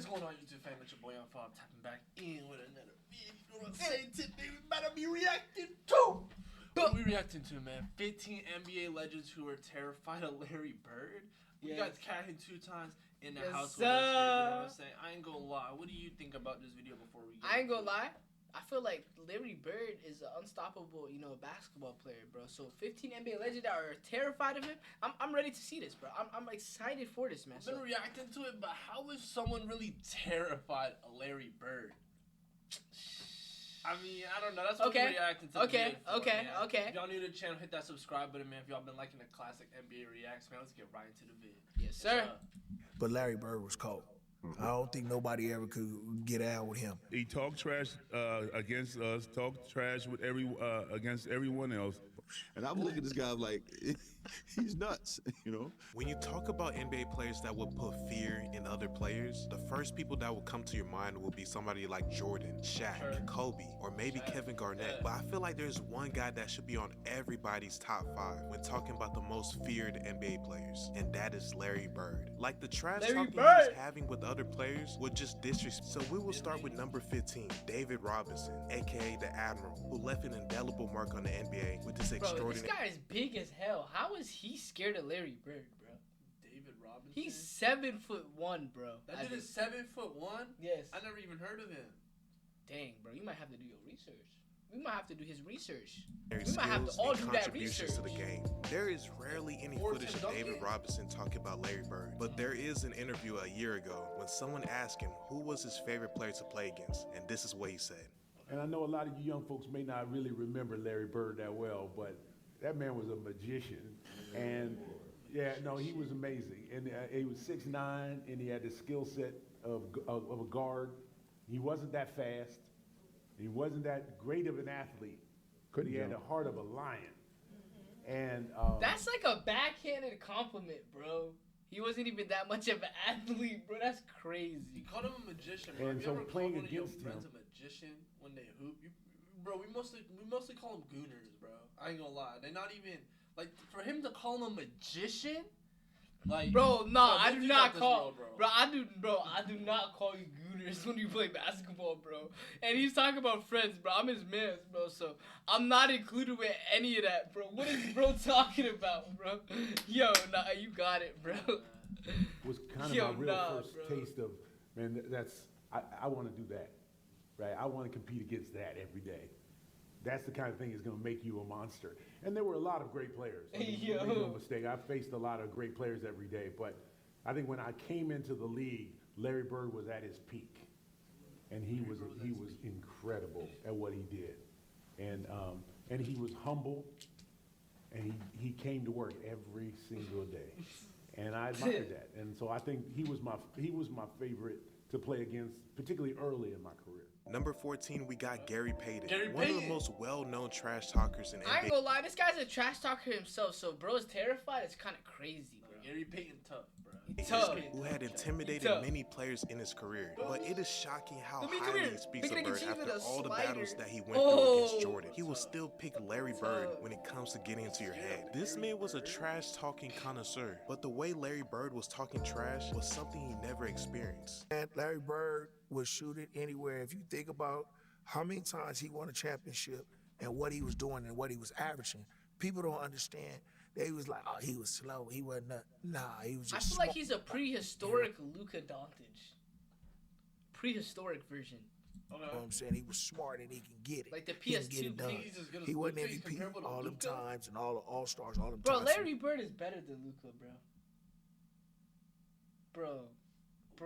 is going on, YouTube fam? It's your boy Unfold, tapping back in with another video. You know what I'm saying? Today we better be reacting to. What are we reacting to, man? 15 NBA legends who are terrified of Larry Bird. We got Cat 2 times in the house with us. You know what I'm saying? I ain't gonna lie. What do you think about this video before we get I ain't gonna lie. I feel like Larry Bird is an unstoppable, basketball player, bro. So 15 NBA legends that are terrified of him. I'm ready to see this, bro. I'm excited for this, man. I've been reacting to it, but how is someone really terrified of Larry Bird? I mean, I don't know. That's what we're reacting to. Okay. If y'all new to the channel, hit that subscribe button, man. If y'all been liking the classic NBA reacts, man, let's get right into the vid. Yes, sir. But Larry Bird was cold. I don't think nobody ever could get out with him. He talked trash against us, talked trash with against everyone else. And I'm looking at this guy like, he's nuts, you know? When you talk about NBA players that will put fear in other players, the first people that will come to your mind will be somebody like Jordan, Shaq, Kobe, or maybe Kevin Garnett. But I feel like there's one guy that should be on everybody's top 5 when talking about the most feared NBA players, and that is Larry Bird. Like the trash talking he was having with other players would just disrespect. So we will start with number 15, David Robinson, aka the Admiral, who left an indelible mark on the NBA with this extraordinary. This guy is big as hell. How is he scared of Larry Bird, bro? David Robinson? He's 7'1", bro. That dude is 7'1"? Yes. I never even heard of him. Dang, bro. You might have to do your research. We might have to do his research. We might have to all do that research. To the game. There is rarely any footage of David Robinson talking about Larry Bird, but there is an interview a year ago when someone asked him who was his favorite player to play against, and this is what he said. And I know a lot of you young folks may not really remember Larry Bird that well, but that man was a magician. And yeah, no, he was amazing. And he was 6'9", and he had the skill set of a guard. He wasn't that fast. He wasn't that great of an athlete. He had the heart of a lion. And that's like a backhanded compliment, bro. He wasn't even that much of an athlete, bro. That's crazy. You called him a magician, bro. And you so ever playing called one of your against friends him, a magician when they hoop? Bro, we mostly call them gooners, bro. I ain't gonna lie. They're not even like for him to call him a magician. Like, bro, I do not call, bro. I do not call you gooners when you play basketball, bro. And he's talking about friends, bro. I'm his man, bro. So I'm not included with any of that, bro. What is bro talking about, bro? Yo, nah, you got it, bro. Was kind of my real first taste of, man. I want to do that, right? I want to compete against that every day. That's the kind of thing that's going to make you a monster. And there were a lot of great players. I mean, make no mistake. I faced a lot of great players every day. But I think when I came into the league, Larry Bird was at his peak, and he was incredible at what he did, and he was humble, and he came to work every single day, and I admired that. And so I think he was my favorite to play against, particularly early in my career. Number 14, we got Gary Payton, one of the most well-known trash talkers in NBA. I ain't gonna lie, this guy's a trash talker himself, so bro is terrified. It's kind of crazy, bro. Gary Payton tough, bro. Tough. Who had intimidated many players in his career. But it is shocking how highly he speaks of Bird after all the battles that he went through against Jordan. He will still pick Larry Bird when it comes to getting into your head. This man was a trash-talking connoisseur, but the way Larry Bird was talking trash was something he never experienced. And Larry Bird would shoot it anywhere. If you think about how many times he won a championship and what he was doing and what he was averaging, people don't understand. They was like, oh, he was slow. He wasn't. He was just. I feel like he's a prehistoric Luka Doncic. Prehistoric version. You know what I'm saying? He was smart and he can get it. Like the He can PS2. get it done. He wasn't MVP all them times and all the All-Stars all them bro, times. Bro, Larry Bird is better than Luka, bro.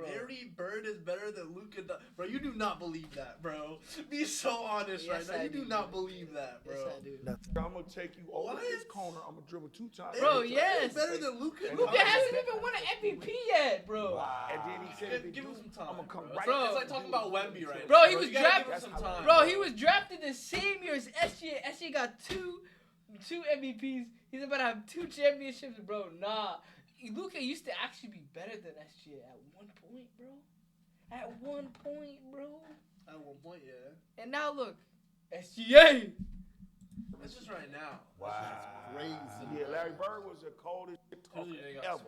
Larry Bird is better than Luka. Bro, you do not believe that, bro. Be so honest right now. You do not believe that, bro. Yes, I do. I'm going to take you over this corner. I'm going to dribble 2 times. Bro, yes. Better than Luka. Luka hasn't even won an MVP yet, bro. Wow. And then he said, give him some time. I'm going to come bro. right bro. It's like talking about Wemby right bro, now. He was drafted. Bro, he was drafted the same year as SGA. SGA got two MVPs. He's about to have 2 championships, bro. Nah. Luka used to actually be better than SGA at one point, bro. At one point, bro. At one point, yeah. And now look, SGA. That's just right now. Wow. That's crazy. Yeah, Larry Bird was the coldest talker ever.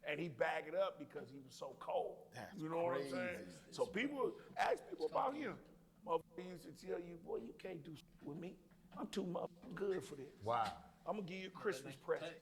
and he bagged it up because he was so cold. You know what I'm saying? So people ask people about him. Motherfucker used to tell you, boy, you can't do with me. I'm too good for this. Wow. I'm gonna give you a Christmas present.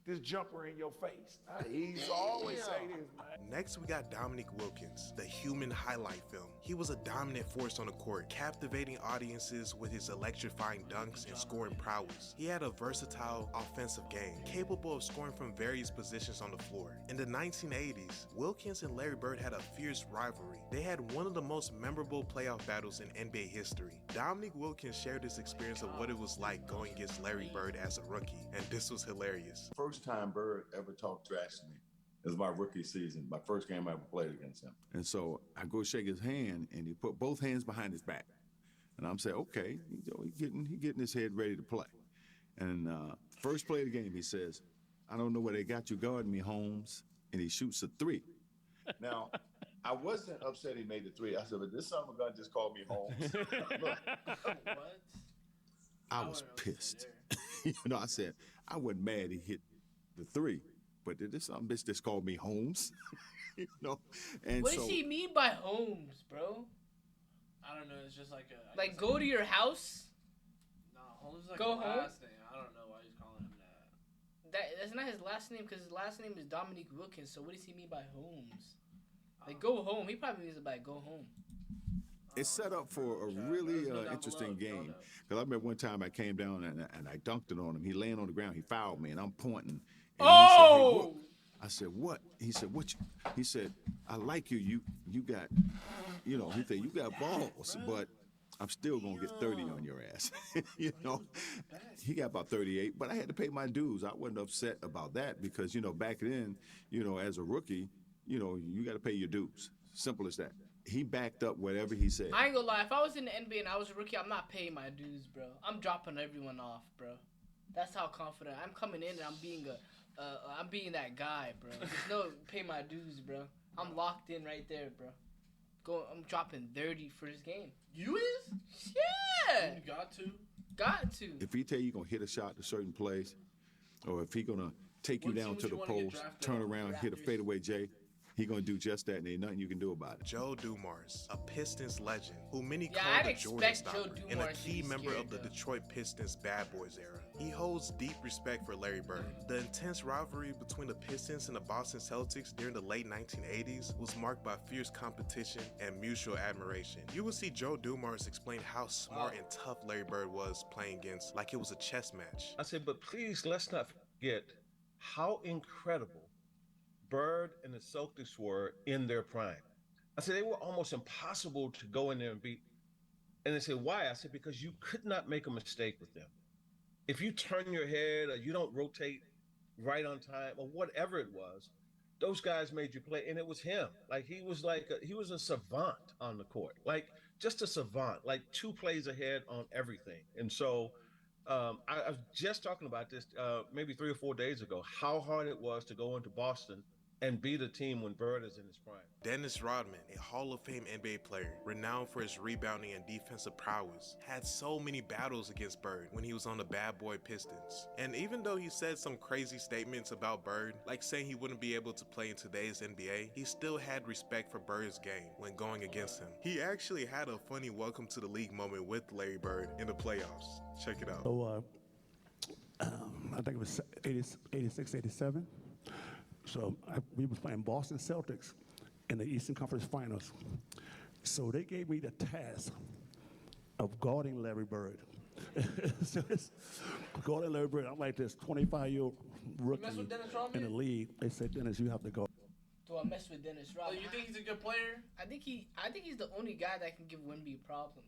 This jumper in your face. He's always say this, man. Next, we got Dominique Wilkins, the human highlight film. He was a dominant force on the court, captivating audiences with his electrifying dunks and scoring prowess. He had a versatile offensive game, capable of scoring from various positions on the floor. In the 1980s, Wilkins and Larry Bird had a fierce rivalry. They had one of the most memorable playoff battles in NBA history. Dominique Wilkins shared his experience of what it was like going against Larry Bird as a rookie, and this was hilarious. First time Bird ever talked trash to me. It was my rookie season, my first game I ever played against him. And so I go shake his hand, and he put both hands behind his back. And I'm saying, okay, he getting his head ready to play. And first play of the game, he says, I don't know where they got you guarding me, Holmes. And he shoots a 3. Now, I wasn't upset he made the 3. I said, but this son of a gun just called me Holmes. Look, What? I was pissed. I said, I wasn't mad he hit the 3, but this some bitch just called me Holmes. And What does he mean by Holmes, bro? I don't know. It's just like a Like, go to your house? No, Holmes is like Go a home? last name. I don't know why he's calling him that. That's not his last name, because his last name is Dominique Wilkins. So what does he mean by Holmes? Like, go home. He probably means it by go home. It's set up for a really interesting game. Because I remember one time I came down and I dunked it on him. He laying on the ground. He fouled me, and I'm pointing. And Oh! I said, what? He said, what? He said, I like you. You got, he said, you got balls, but I'm still going to get 30 on your ass. He got about 38, but I had to pay my dues. I wasn't upset about that because, back then, as a rookie, you got to pay your dues. Simple as that. He backed up whatever he said. I ain't gonna lie. If I was in the NBA and I was a rookie, I'm not paying my dues, bro. I'm dropping everyone off, bro. That's how confident I'm coming in, and I'm being that guy, bro. There's no pay my dues, bro. I'm locked in right there, bro. I'm dropping 30 for this game. You is? Yeah. You got to. Got to. If he tell you going to hit a shot to a certain place, or if he going to take you What down team to would the you wanna get post, drafted turn on? around, hit a Raptors. fadeaway J, he going to do just that, and ain't nothing you can do about it. Joe Dumars, a Pistons legend, who many Yeah, call I'd the Jordan expect Joe stopper, and a Dumars to key be member scared, of the though. Detroit Pistons bad boys era. He holds deep respect for Larry Bird. The intense rivalry between the Pistons and the Boston Celtics during the late 1980s was marked by fierce competition and mutual admiration. You will see Joe Dumars explain how smart and tough Larry Bird was playing against, like it was a chess match. I said, but please let's not forget how incredible Bird and the Celtics were in their prime. I said they were almost impossible to go in there and beat. And they said, why? I said, because you could not make a mistake with them. If you turn your head or you don't rotate right on time or whatever it was, those guys made you play. And it was him. Like he was a savant on the court, like just a savant, like 2 plays ahead on everything. And so I was just talking about this maybe 3 or 4 days ago, how hard it was to go into Boston and beat a team when Bird is in his prime. Dennis Rodman, a Hall of Fame NBA player, renowned for his rebounding and defensive prowess, had so many battles against Bird when he was on the Bad Boy Pistons. And even though he said some crazy statements about Bird, like saying he wouldn't be able to play in today's NBA, he still had respect for Bird's game when going against him. He actually had a funny welcome to the league moment with Larry Bird in the playoffs. Check it out. So I think it was 86, 87. So we was playing Boston Celtics in the Eastern Conference Finals. So they gave me the task of guarding Larry Bird. So it's guarding Larry Bird. I'm like this 25-year-old rookie mess with Dennis Rodman? in the league. They said, Dennis, you have to go. Do I mess with Dennis Oh, Rodman? you think he's a good player? I think he's the only guy that can give Wemby problems.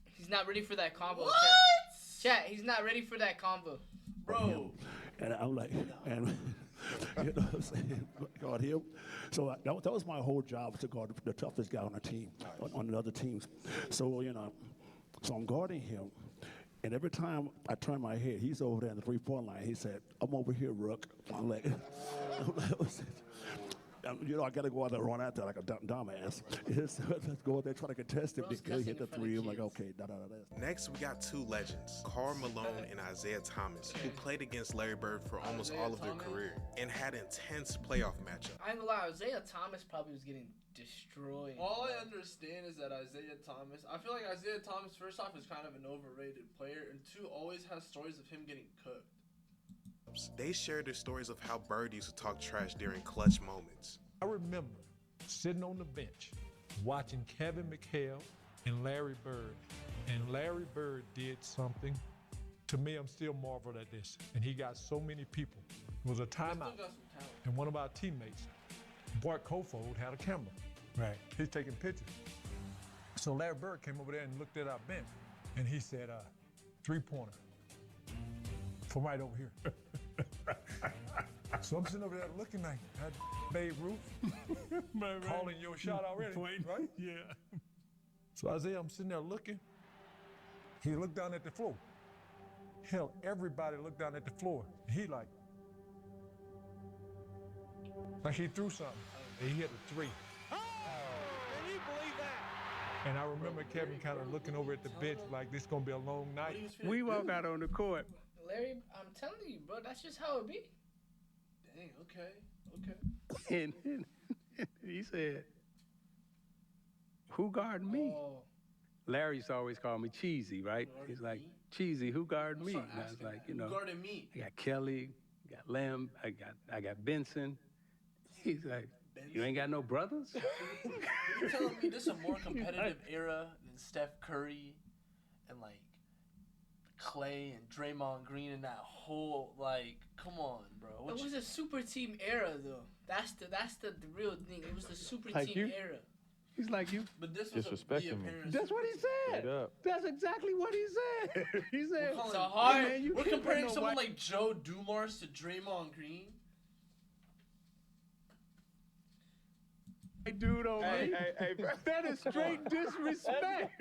He's not ready for that combo. What? Chat, he's not ready for that combo. Bro. And I'm like, and you know what I'm saying? Guard him. So that was my whole job, to guard the toughest guy on the team, on the other teams. So, so I'm guarding him. And every time I turn my head, he's over there in the 3-point line. He said, I'm over here, Rook. I'm like, I got to go out there and run out there like a dumbass. Let's go out there try to contest it because he hit the three. I'm like, okay, Next, we got two legends, Karl Malone and Isaiah Thomas, who played against Larry Bird for almost all of their career and had intense playoff matchups. I ain't gonna lie, Isaiah Thomas probably was getting destroyed. All I understand is that Isaiah Thomas, I feel like Isaiah Thomas, first off, is kind of an overrated player, and two, always has stories of him getting cooked. They shared their stories of how Bird used to talk trash during clutch moments. I remember sitting on the bench watching Kevin McHale and Larry Bird. And Larry Bird did something. To me, I'm still marveled at this. And he got so many people. It was a timeout. And one of our teammates, Bart Kofold, had a camera. Right. He's taking pictures. So Larry Bird came over there and looked at our bench. And he said, 3-pointer. From right over here. So I'm sitting over there looking like that Babe Ruth calling your shot already, right? Yeah. So Isaiah, I'm sitting there looking. He looked down at the floor. Hell, everybody looked down at the floor. He like he threw something. And he hit a 3. Oh, can you believe that? And I remember Kevin kind of looking over at the bench like this gonna be a long night. We walk out on the court. Larry, I'm telling you, bro, that's just how it be. Dang, okay. And he said, who guarded me? Oh. Larry used to always call me Cheesy, right? He's like, Cheesy, who guarded me? And I was like, who guarded me? I got Kelly, I got Lamb, I got Benson. He's like, you ain't got no brothers? You're telling me this is a more competitive era than Steph Curry and like Clay and Draymond Green and that whole, like, come on, bro. It was a super team era though. That's the real thing. It was the super Like team you? era. He's like you. But this was Disrespecting me. That's what he said. That's exactly what he said. He said, It's a hard. man, you We're can't put comparing no someone white- like Joe Dumars to Draymond Green. Dude on Hey, me. hey, bro. That is straight disrespect,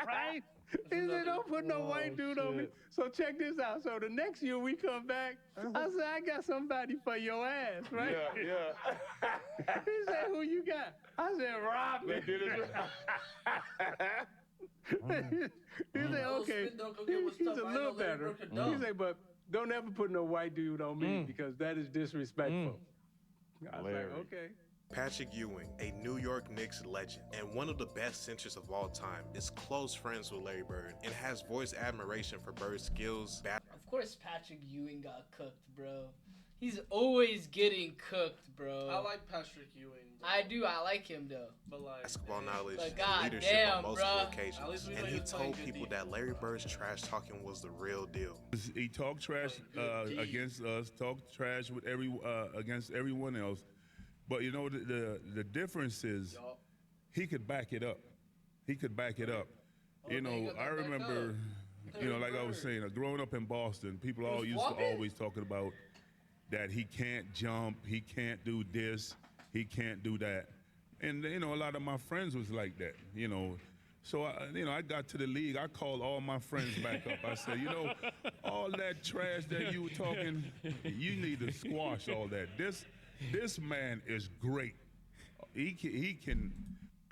right? He said, don't put no white dude on me. So check this out. So the next year we come back, I said, I got somebody for your ass, right? Yeah. He said, who you got? I said, Robin. He said, okay. He's a little better. He said, but don't ever put no white dude on me because that is disrespectful. I was like, okay. Patrick Ewing, a New York Knicks legend and one of the best centers of all time, is close friends with Larry Bird and has voiced admiration for Bird's skills. Of course, Patrick Ewing got cooked, bro. He's always getting cooked, bro. I like PatrickEwing. Bro. I do. I like him though. But like Basketball knowledge But and God leadership damn, on multiple bruh. occasions, and he told people that Larry Bird's trash talking was the real deal. He talked trash against us, talked trash with against everyone else. But you know the difference is he could back it up. He could back it up. You know, I remember, you know, like I was saying, growing up in Boston, people all used to always talking about that he can't jump, he can't do this, he can't do that. And you know, a lot of my friends was like that, you know. So I got to the league. I called all my friends back up. I said, you know, all that trash that you were talking, you need to squash all that. This man is great. He can.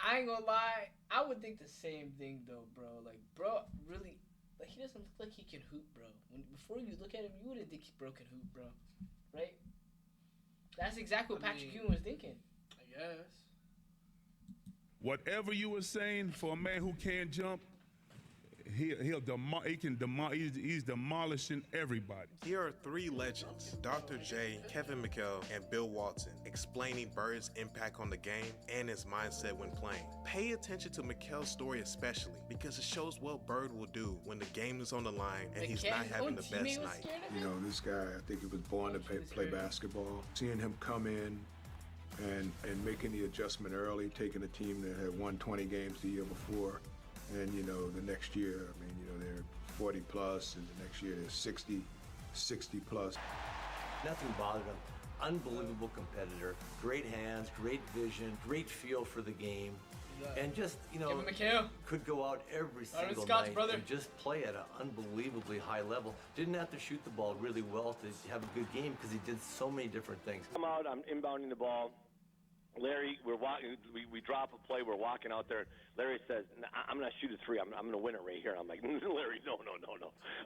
I ain't gonna lie. I would think the same thing though, bro. Like, bro, really, like he doesn't look like he can hoop, bro. Before you look at him, you wouldn't think he can hoop, bro. Right? That's exactly what Patrick Ewing was thinking. I guess. Whatever you were saying for a man who can't jump, he's demolishing everybody. Here are three legends, Dr. J, Kevin McHale, and Bill Walton, explaining Bird's impact on the game and his mindset when playing. Pay attention to McHale's story especially because it shows what Bird will do when the game is on the line and he's not having the best night. You know, this guy, I think he was born to play basketball. Seeing him come in and making the adjustment early, taking a team that had won 20 games the year before, and, you know, the next year, I mean, you know, they're 40 plus, and the next year they're 60 plus. Nothing bothered him. Unbelievable competitor. Great hands, great vision, great feel for the game. And just, you know, could go out every single night and just play at an unbelievably high level. Didn't have to shoot the ball really well to have a good game because he did so many different things. I'm out, I'm inbounding the ball. Larry, we're walking. We drop a play. We're walking out there. Larry says, "I'm gonna shoot a three. I'm gonna win it right here." I'm like, "Larry, no.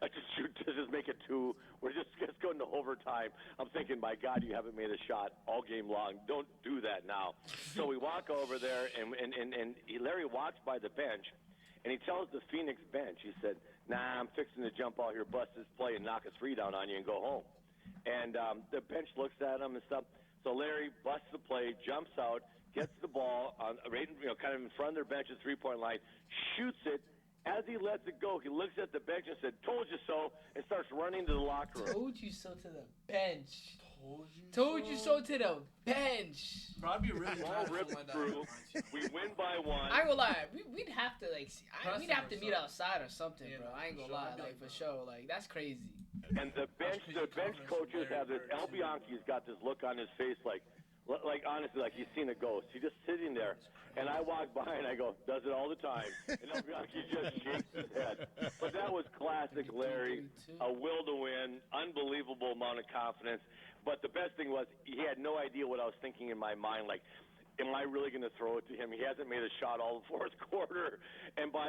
I just make it 2. We're just going to overtime." I'm thinking, "My God, you haven't made a shot all game long. Don't do that now." So we walk over there, and Larry walks by the bench, and he tells the Phoenix bench, he said, "Nah, I'm fixing to jump out here, bust this play, and knock a 3 down on you and go home." And the bench looks at him and stuff. So Larry busts the play, jumps out, gets the ball on, kind of in front of their bench at 3-point line, shoots it. As he lets it go, he looks at the bench and said, "Told you so," and starts running to the locker room. Told you so to the bench. Told you so to the bench. Bro, I'd be really Ball ripped through. We win by 1. I ain't gonna lie. We'd have to we'd have to meet outside or something, bro. I ain't gonna lie, for sure. Like that's crazy. And the bench coaches have this. El Bianchi's got this look on his face, like honestly, like he's seen a ghost. He's just sitting there, and I walk by and I go, "Does it all the time?" And El Bianchi just shakes his head. But that was classic Larry, a will to win, unbelievable amount of confidence. But the best thing was he had no idea what I was thinking in my mind, like, am I really going to throw it to him? He hasn't made a shot all the fourth quarter.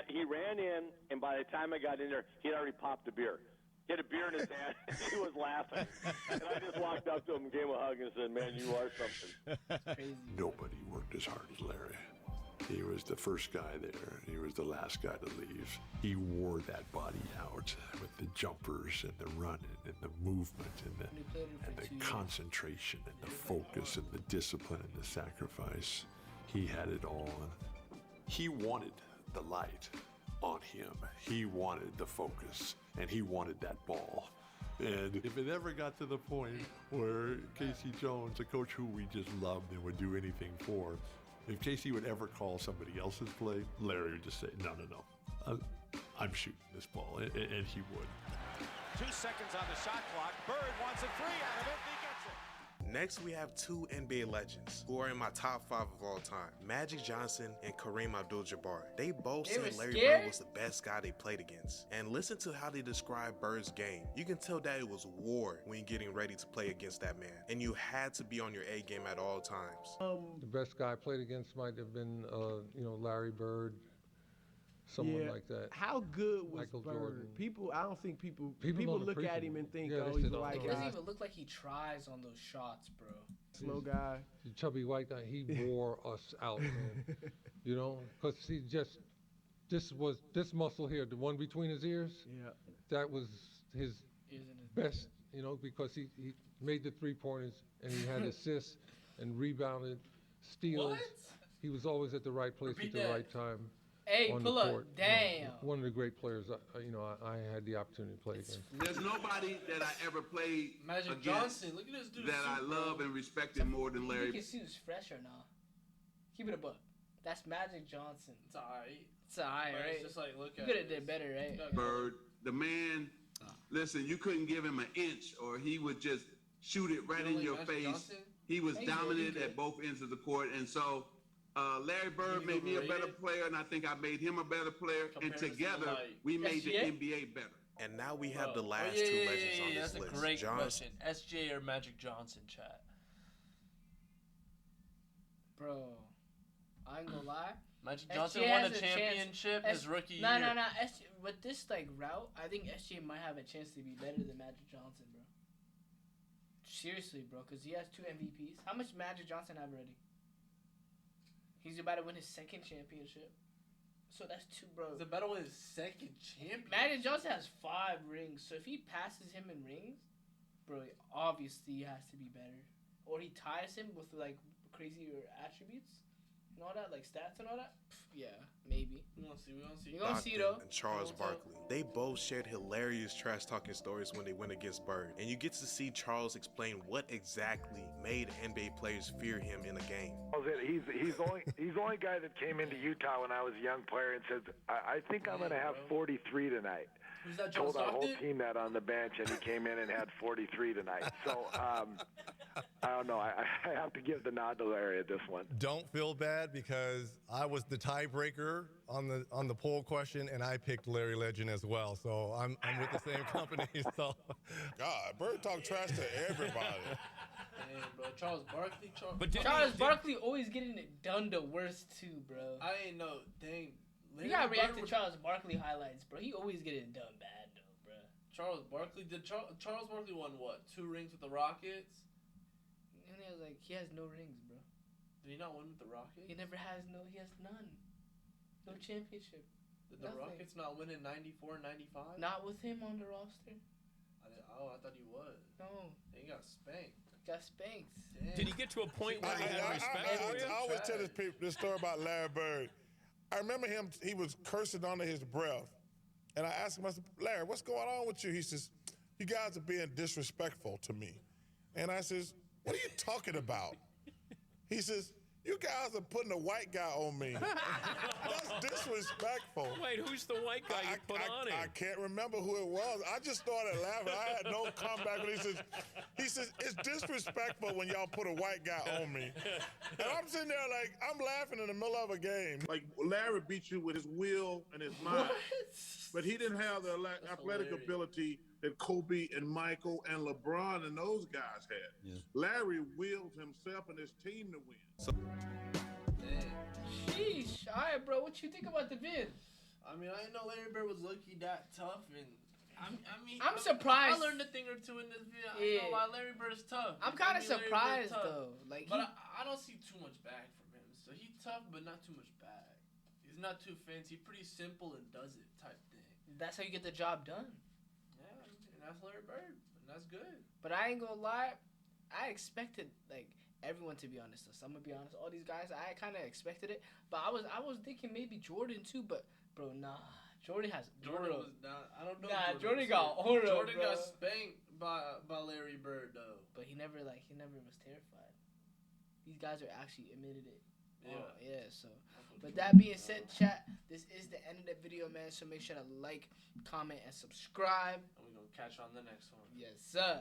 He ran in, and by the time I got in there, he had already popped a beer. He had a beer in his hand. He was laughing. And I just walked up to him, gave him a hug, and said, "Man, you are something." Nobody worked as hard as Larry. He was the first guy there. He was the last guy to leave. He wore that body out with the jumpers and the running and the movement and the concentration and the focus and the discipline and the sacrifice. He had it all. He wanted the light on him. He wanted the focus, and he wanted that ball. And if it ever got to the point where Casey Jones, a coach who we just loved and would do anything for, if Casey would ever call somebody else's play, Larry would just say, no, I'm shooting this ball, and he would. 2 seconds on the shot clock. Bird wants a 3 out of it. He gets it. Next, we have 2 NBA legends who are in my top 5 of all time, Magic Johnson and Kareem Abdul-Jabbar. They both said Larry Bird was the best guy they played against. And listen to how they describe Bird's game. You can tell that it was war when you're getting ready to play against that man. And you had to be on your A game at all times. The best guy I played against might have been, Larry Bird, someone like that. How good was Michael Bird? Jordan. I don't think people don't look appreciate at him and think, Yeah, oh, they he's say, like It doesn't even look like he tries on those shots, bro. slow guy. The chubby white guy, he wore us out, man. Because he just, this muscle here, the one between his ears, that was his best, because he made the 3-pointers and he had assists and rebounded, steals. What? He was always at the right place at the right time. Hey, on pull the up. court. Damn. One of the great players, I had the opportunity to play against. There's nobody that I ever played Magic against Johnson. Look at this dude. that I love and respected more than You Larry. can see who's fresh or not. Keep it a buck. That's Magic Johnson. It's alright. It's alright, But right? it's just like, look You at could have it. did better, right? Bird, the man, listen, you couldn't give him an inch or he would just shoot it right in your Magic face. Johnson? He was Hey, dominant man, at both ends of the court. And so Larry Bird You made me a better overrated? player, and I think I made him a better player. And Compared to together, someone like we made the SGA? NBA better. And now we have the Oh, last yeah, 2 yeah, legends yeah, on this that's list. a great John question. SJ or Magic Johnson, chat? Bro, I ain't gonna lie. Magic SGA Johnson won a has a championship chance. his rookie No, year. no. With this route, I think SGA might have a chance to be better than Magic Johnson, bro. Seriously, bro, because he has 2 MVPs. How much Magic Johnson have already? He's about to win his 2nd championship. So that's 2, bro. He's about to win his 2nd championship. Magic Johnson has 5 rings. So if he passes him in rings, bro, obviously he has to be better. Or he ties him with crazier attributes and all that, like stats and all that. Yeah, maybe. We gonna see. You gonna see Stockton though. and Charles Barkley. They both shared hilarious trash talking stories when they went against Bird. And you get to see Charles explain what exactly made NBA players fear him in a game. He's the only guy that came into Utah when I was a young player and said, I think I'm going to have 43 tonight. Who's that, John Told our whole Stockton? team that on the bench, and he came in and had 43 tonight. So, I don't know. I have to give the nod to Larry at this one. Don't feel bad because I was the tiebreaker on the poll question, and I picked Larry Legend as well. So I'm with the same company. So God, Bird talk trash to everybody. bro, Charles Barkley. Charles Barkley always getting it done the worst too, bro. I ain't know. Dang. You gotta react to Charles Barkley highlights, bro. He always get it done bad though, bro. Charles Barkley Charles Barkley won what? 2 rings with the Rockets. And he has no rings, bro. Did he not win with the Rockets? He has none. No championship. Did the Rockets not win in 94, 95? Not with him on the roster. I thought he was. No. He got spanked. Damn. Did he get to a point where he had respect for you? I always tell this story about Larry Bird. I remember him, he was cursing under his breath. And I asked him, I said, Larry, what's going on with you? He says, you guys are being disrespectful to me. And I says, what are you talking about? He says, you guys are putting a white guy on me. That's disrespectful. Wait, who's the white guy you put on him? I can't remember who it was. I just started laughing. I had no comeback. When he says, it's disrespectful when y'all put a white guy on me. And I'm sitting there like, I'm laughing in the middle of a game. Like, Larry beat you with his will and his mind. But he didn't have the athletic ability that Kobe and Michael and LeBron and those guys had. Yeah. Larry willed himself and his team to win. Sheesh. All right, bro. What you think about the vid? I mean, I didn't know Larry Bird was low-key that tough, and I'm surprised. I learned a thing or two in this video. I don't know why Larry Bird is tough. I'm kind of surprised though. But I don't see too much back from him. So he's tough, but not too much back. He's not too fancy. Pretty simple and does it type thing. That's how you get the job done. Yeah, and that's Larry Bird, and that's good. But I ain't gonna lie, I expected everyone to be honest. So I'm gonna be honest. All these guys, I kind of expected it. But I was thinking maybe Jordan too. But bro, nah. Jordan has Jordan was not. I don't know. Nah, Jordan got aura. Jordan bro. got spanked by Larry Bird though. But he never was terrified. These guys are actually admitted it. Yeah. So, with that being said, chat, this is the end of the video, man. So make sure to like, comment, and subscribe. And we're gonna catch you on the next one. Yes, sir.